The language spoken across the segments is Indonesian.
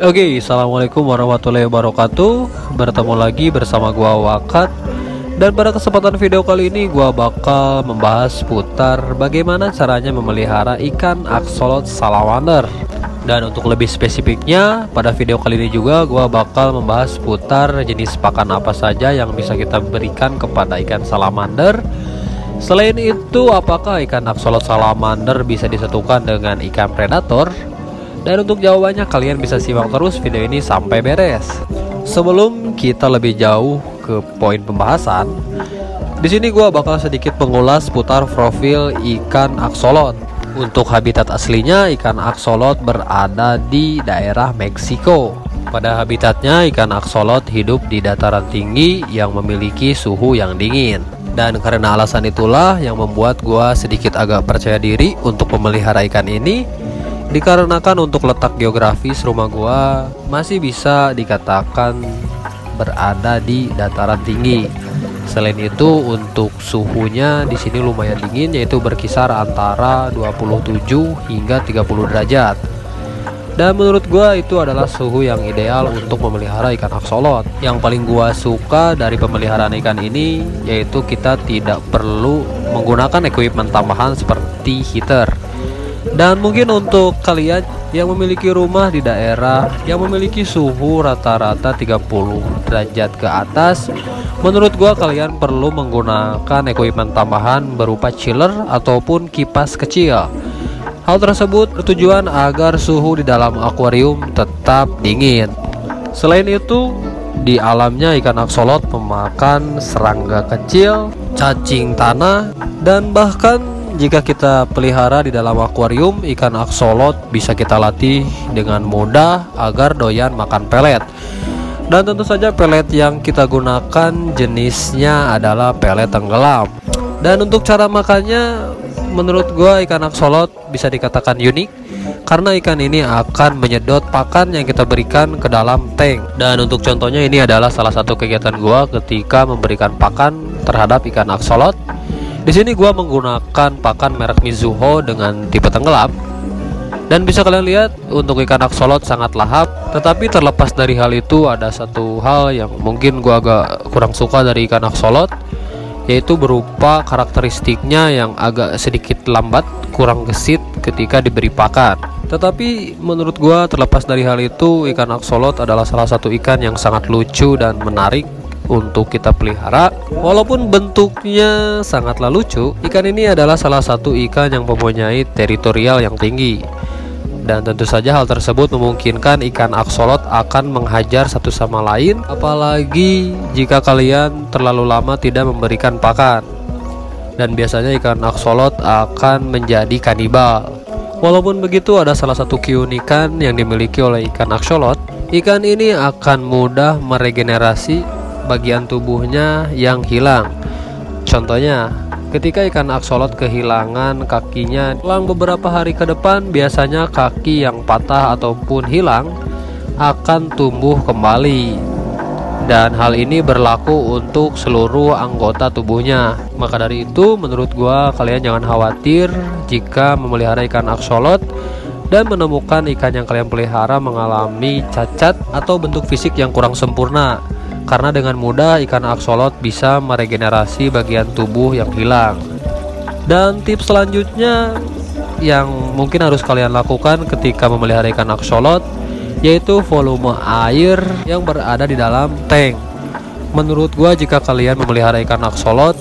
Oke, assalamualaikum warahmatullahi wabarakatuh. Bertemu lagi bersama gua Wakat. Dan pada kesempatan video kali ini gua bakal membahas seputar bagaimana caranya memelihara ikan axolotl salamander. Dan untuk lebih spesifiknya, pada video kali ini juga gua bakal membahas seputar jenis pakan apa saja yang bisa kita berikan kepada ikan salamander. Selain itu, apakah ikan axolotl salamander bisa disatukan dengan ikan predator? Dan untuk jawabannya kalian bisa simak terus video ini sampai beres. Sebelum kita lebih jauh ke poin pembahasan, di sini gua bakal sedikit mengulas seputar profil ikan axolotl. Untuk habitat aslinya, ikan axolotl berada di daerah Meksiko. Pada habitatnya, ikan axolotl hidup di dataran tinggi yang memiliki suhu yang dingin. Dan karena alasan itulah yang membuat gua sedikit agak percaya diri untuk memelihara ikan ini, dikarenakan untuk letak geografis rumah gua masih bisa dikatakan berada di dataran tinggi. Selain itu, untuk suhunya di sini lumayan dingin, yaitu berkisar antara 27 hingga 30 derajat. Dan menurut gua itu adalah suhu yang ideal untuk memelihara ikan axolotl. Yang paling gua suka dari pemeliharaan ikan ini yaitu kita tidak perlu menggunakan equipment tambahan seperti heater. Dan mungkin untuk kalian yang memiliki rumah di daerah yang memiliki suhu rata-rata 30 derajat ke atas, menurut gua kalian perlu menggunakan equipment tambahan berupa chiller ataupun kipas kecil. Hal tersebut bertujuan agar suhu di dalam akuarium tetap dingin. Selain itu, di alamnya ikan axolotl memakan serangga kecil, cacing tanah, dan bahkan jika kita pelihara di dalam akuarium, ikan axolotl bisa kita latih dengan mudah agar doyan makan pelet. Dan tentu saja pelet yang kita gunakan jenisnya adalah pelet tenggelam. Dan untuk cara makannya, menurut gua ikan axolotl bisa dikatakan unik karena ikan ini akan menyedot pakan yang kita berikan ke dalam tank. Dan untuk contohnya, ini adalah salah satu kegiatan gua ketika memberikan pakan terhadap ikan axolotl. Di sini gua menggunakan pakan merek Mizuho dengan tipe tenggelam. Dan bisa kalian lihat untuk ikan axolotl sangat lahap. Tetapi terlepas dari hal itu, ada satu hal yang mungkin gua agak kurang suka dari ikan axolotl, yaitu berupa karakteristiknya yang agak sedikit lambat, kurang gesit ketika diberi pakan. Tetapi menurut gua terlepas dari hal itu, ikan axolotl adalah salah satu ikan yang sangat lucu dan menarik untuk kita pelihara. Walaupun bentuknya sangatlah lucu, ikan ini adalah salah satu ikan yang mempunyai teritorial yang tinggi. Dan tentu saja hal tersebut memungkinkan ikan axolotl akan menghajar satu sama lain, apalagi jika kalian terlalu lama tidak memberikan pakan. Dan biasanya ikan axolotl akan menjadi kanibal. Walaupun begitu, ada salah satu keunikan yang dimiliki oleh ikan axolotl. Ikan ini akan mudah meregenerasi bagian tubuhnya yang hilang. Contohnya, ketika ikan axolotl kehilangan kakinya dalam beberapa hari ke depan, biasanya kaki yang patah ataupun hilang akan tumbuh kembali. Dan hal ini berlaku untuk seluruh anggota tubuhnya. Maka dari itu, menurut gua kalian jangan khawatir jika memelihara ikan axolotl dan menemukan ikan yang kalian pelihara mengalami cacat atau bentuk fisik yang kurang sempurna. Karena dengan mudah ikan axolotl bisa meregenerasi bagian tubuh yang hilang. Dan tips selanjutnya yang mungkin harus kalian lakukan ketika memelihara ikan axolotl yaitu volume air yang berada di dalam tank. Menurut gua, jika kalian memelihara ikan axolotl,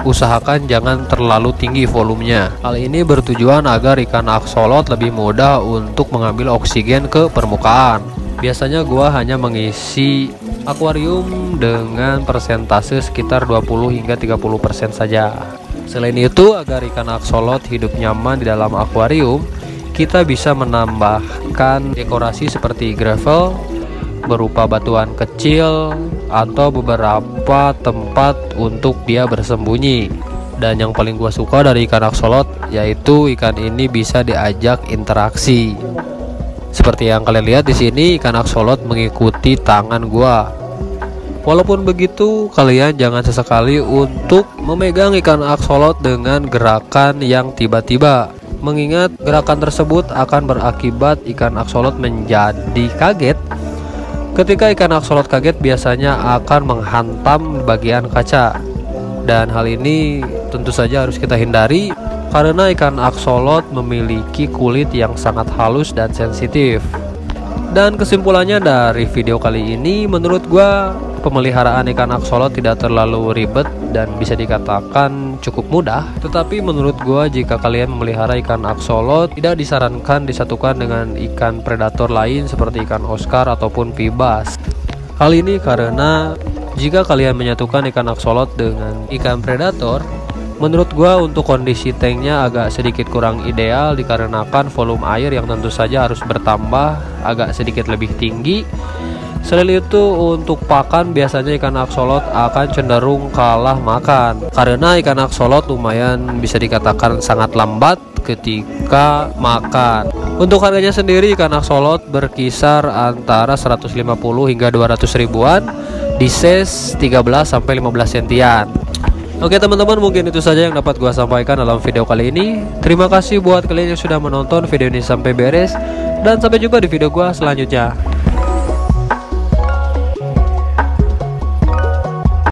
usahakan jangan terlalu tinggi volumenya. Hal ini bertujuan agar ikan axolotl lebih mudah untuk mengambil oksigen ke permukaan. Biasanya gua hanya mengisi akuarium dengan persentase sekitar 20 hingga 30% saja. Selain itu, agar ikan axolotl hidup nyaman di dalam akuarium, kita bisa menambahkan dekorasi seperti gravel berupa batuan kecil atau beberapa tempat untuk dia bersembunyi. Dan yang paling gua suka dari ikan axolotl yaitu ikan ini bisa diajak interaksi. Seperti yang kalian lihat di sini, ikan axolotl mengikuti tangan gua. Walaupun begitu, kalian jangan sesekali untuk memegang ikan axolotl dengan gerakan yang tiba-tiba. mengingat gerakan tersebut akan berakibat ikan aksolot menjadi kaget. Ketika ikan aksolot kaget biasanya akan menghantam bagian kaca, dan hal ini tentu saja harus kita hindari karena ikan aksolot memiliki kulit yang sangat halus dan sensitif. Dan kesimpulannya dari video kali ini, menurut gua pemeliharaan ikan aksolot tidak terlalu ribet dan bisa dikatakan cukup mudah. Tetapi menurut gua jika kalian memelihara ikan aksolot, tidak disarankan disatukan dengan ikan predator lain seperti ikan Oscar ataupun pibas. Hal ini karena jika kalian menyatukan ikan aksolot dengan ikan predator, menurut gua untuk kondisi tanknya agak sedikit kurang ideal dikarenakan volume air yang tentu saja harus bertambah agak sedikit lebih tinggi. Selain itu untuk pakan biasanya ikan aksolot akan cenderung kalah makan karena ikan aksolot lumayan bisa dikatakan sangat lambat ketika makan. Untuk harganya sendiri ikan aksolot berkisar antara 150 hingga 200 ribuan di size 13 sampai 15 sentian. Oke teman-teman, mungkin itu saja yang dapat gua sampaikan dalam video kali ini. Terima kasih buat kalian yang sudah menonton video ini sampai beres, dan sampai jumpa di video gua selanjutnya.